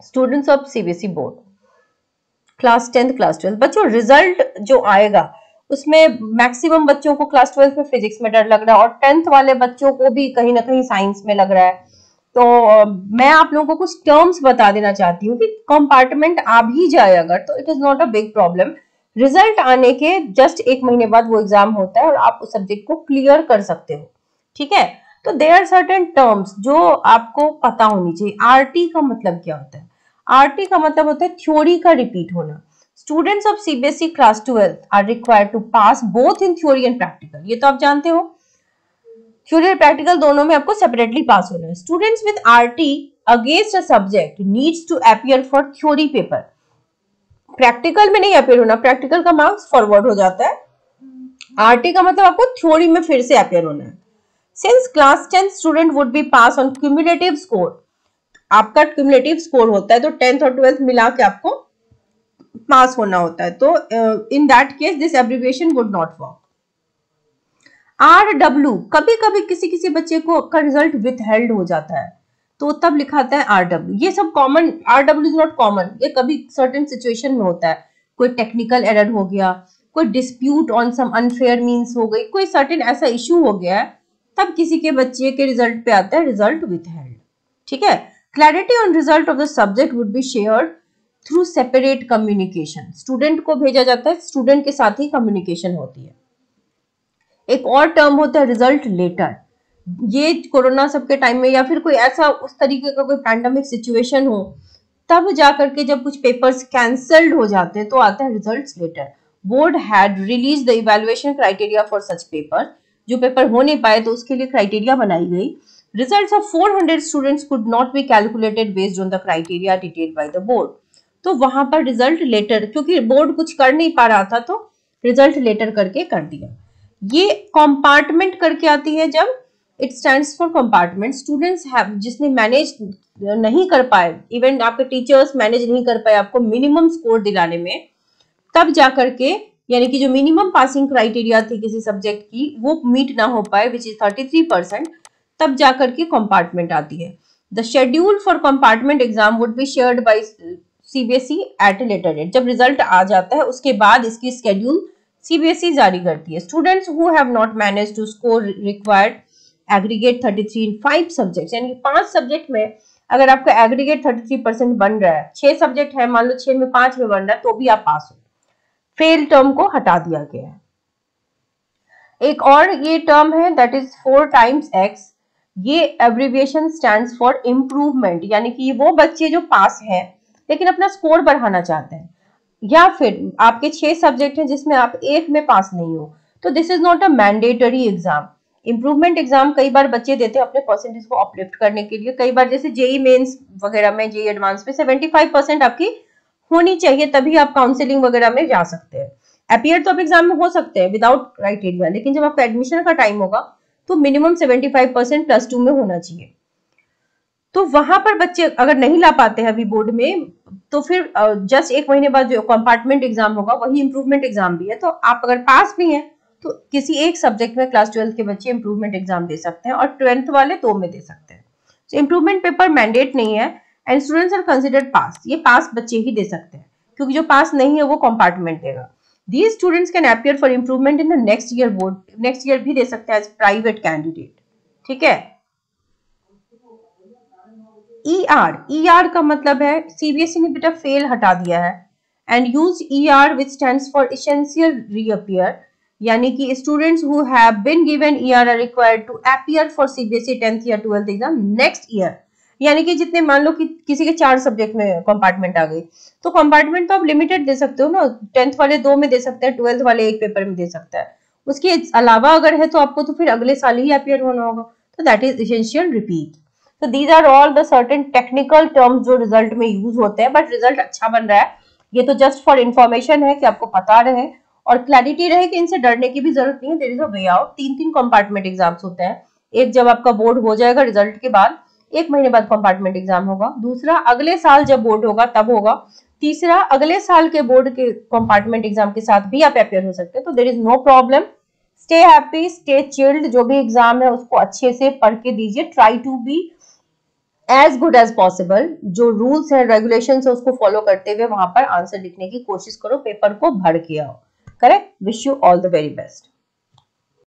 Students of CBSE board class 10th class 12 बच्चों, result जो आएगा उसमें मैक्सिमम बच्चों को क्लास 12 में फिजिक्स में डर लग रहा है और 10th वाले बच्चों को भी कहीं ना कहीं साइंस में लग रहा है। तो मैं आप लोगों को कुछ टर्म्स बता देना चाहती हूँ कि कंपार्टमेंट आ भी जाए अगर तो it is not a big problem. Result आने के जस्ट एक महीने बाद वो एग्जाम होता है और आप उस सब्जेक्ट को क्लियर कर सकते हो। ठीक है, तो देयर आर सर्टेन टर्म्स जो आपको पता होनी चाहिए। आरटी का मतलब क्या होता है? आरटी का मतलब होता है थ्योरी का रिपीट होना। Students of CBSE class 12 are required to pass both in theory and practical. ये तो आप जानते हो, थ्योरी और प्रैक्टिकल दोनों में आपको सेपरेटली पास होना है। Students with RT against a subject needs to appear for theory paper. Practical में नहीं अपीयर होना, प्रैक्टिकल का मार्क्स फॉरवर्ड हो जाता है। आरटी का मतलब आपको थ्योरी में फिर से अपीयर होना है। Since class 10 student would be pass on cumulative score, आपका क्यूमुलेटिव स्कोर होता है तो 10th और 12th मिला के आपको पास होना होता है। तो in that case this abbreviation would not work. RW, कभी कभी किसी किसी बच्चे को का रिजल्ट विथहेल्ड हो जाता है तो तब लिखाता है RW। ये सब common, RW is not common, ये कभी सर्टेन सिचुएशन में होता है। कोई टेक्निकल एरर हो गया, कोई dispute on some unfair means हो गई, कोई सर्टेन ऐसा इश्यू हो गया है, तब किसी के बच्चे के रिजल्ट पे आता है रिजल्ट विथहेल्ड। ठीक है, clarity on result of the subject would be shared through separate communication. Student को भेजा जाता है, स्टूडेंट के साथ ही कम्युनिकेशन होती है। एक और टर्म होता है रिजल्ट लेटर। ये कोरोना सबके टाइम में या फिर कोई ऐसा उस तरीके का कोई पैंडेमिक सिचुएशन हो तब जाकर के जब कुछ पेपर्स कैंसल्ड हो जाते हैं तो आता है results later. Board had release the evaluation criteria for such paper. जो पेपर हो नहीं पाए तो उसके लिए क्राइटेरिया बनाई गई। Results of 400 students could not be calculated based on the criteria detailed by the board. तो वहां पर रिजल्ट लेटर, क्योंकि बोर्ड कुछ कर नहीं पा रहा था तो रिजल्ट लेटर करके कर दिया। ये कंपार्टमेंट करके आती है जब it stands for compartment. Students have, जिसने मैनेज नहीं कर पाए, इवन आपके टीचर्स मैनेज नहीं कर पाए आपको मिनिमम स्कोर दिलाने में, तब जाकर के यानी कि जो मिनिमम पासिंग क्राइटेरिया थी किसी सब्जेक्ट की वो मीट ना हो पाए विच इज 33%, तब जाकर के कंपार्टमेंट आती है। The schedule for compartment exam would be shared by CBSE at a later date. जब रिजल्ट आ जाता है उसके बाद इसकी शेड्यूल सीबीएसई जारी करती है। Students who have not manage to score required aggregate 33 in 5 subjects, यानी 5 सब्जेक्ट में अगर आपका एग्रीगेट 33% बन रहा है, 6 सब्जेक्ट है, मान लो 6 में 5 में बन रहा है तो भी आप पास हो। फेल टर्म को हटा दिया गया है। एक और ये टर्म है दैट इज 4 टाइम्स x। ये एब्रिविएशन स्टैंड्स फॉर इम्प्रूवमेंट, यानी कि वो बच्चे जो पास हैं लेकिन अपना स्कोर बढ़ाना चाहते हैं, या फिर आपके 6 सब्जेक्ट हैं जिसमें आप एक में पास नहीं हो, तो this is not a mandatory exam. Improvement exam कई बार बच्चे देते हैं अपने परसेंटेज को अपलिफ्ट करने के लिए। कई बार जैसे जेई मेंस वगैरह में, जेई एडवांस में 75% आपकी होनी चाहिए तभी आप काउंसलिंग वगैरह में जा सकते हैं। अपीयर तो आप एग्जाम में हो सकते हैं विदाउट क्राइटेरिया, लेकिन जब आपका एडमिशन का टाइम होगा तो मिनिमम 75% +2 में होना चाहिए। तो वहां पर बच्चे अगर नहीं ला पाते हैं अभी बोर्ड में, तो फिर जस्ट एक महीने बाद जो कंपार्टमेंट एग्जाम होगा वही इंप्रूवमेंट एग्जाम भी है। तो आप अगर पास भी हैं तो किसी एक सब्जेक्ट में क्लास 12 के बच्चे इंप्रूवमेंट एग्जाम दे सकते हैं और 12th वाले 2 में दे सकते हैं। तो इंप्रूवमेंट पेपर मैंडेट नहीं है एंड स्टूडेंट्स आर कंसिडर्ड पास। ये पास बच्चे ही दे सकते हैं क्योंकि जो पास नहीं है वो कंपार्टमेंट देगा। These students can appear for improvement in the next year board, next year भी दे सकते हैं as private candidate। ठीक है। ER का मतलब है सीबीएसई ने बेटा फेल हटा दिया है and use ER which stands for essential reappear, यानी कि students who have been given ER are required to appear for CBSE 10th या 12th एग्जाम नेक्स्ट ईयर। यानी कि जितने, मान लो कि किसी के 4 सब्जेक्ट में कंपार्टमेंट आ गई तो कंपार्टमेंट तो आप लिमिटेड दे सकते हो ना, 10th वाले 2 में दे सकते हैं, 12th वाले एक पेपर में दे सकता है। उसके अलावा अगर है तो आपको तो फिर अगले साल ही अपीयर होना होगा। तो दैट इज एसेंशियल रिपीट। तो these are all the certain technical terms जो रिजल्ट में यूज होते हैं, बट रिजल्ट अच्छा बन रहा है। ये तो जस्ट फॉर इन्फॉर्मेशन है कि आपको पता रहे और क्लैरिटी रहे कि इनसे डरने की भी जरूरत नहीं है। There is a way out. 3 compartment exams होते हैं। एक जब आपका बोर्ड हो जाएगा रिजल्ट के बाद, 1 महीने बाद कंपार्टमेंट एग्जाम होगा। दूसरा अगले साल जब बोर्ड होगा तब होगा। तीसरा अगले साल के बोर्ड के कंपार्टमेंट एग्जाम के साथ भी आप अपियर हो सकते हैं। तो there is no problem. Stay happy, stay chilled. जो भी एग्जाम है उसको अच्छे से पढ़ के दीजिए। Try to be as good as possible जो रूल्स है रेगुलेशंस है उसको फॉलो करते हुए वहां पर आंसर लिखने की कोशिश करो, पेपर को भर के आओ। Correct. Wish you all the very best.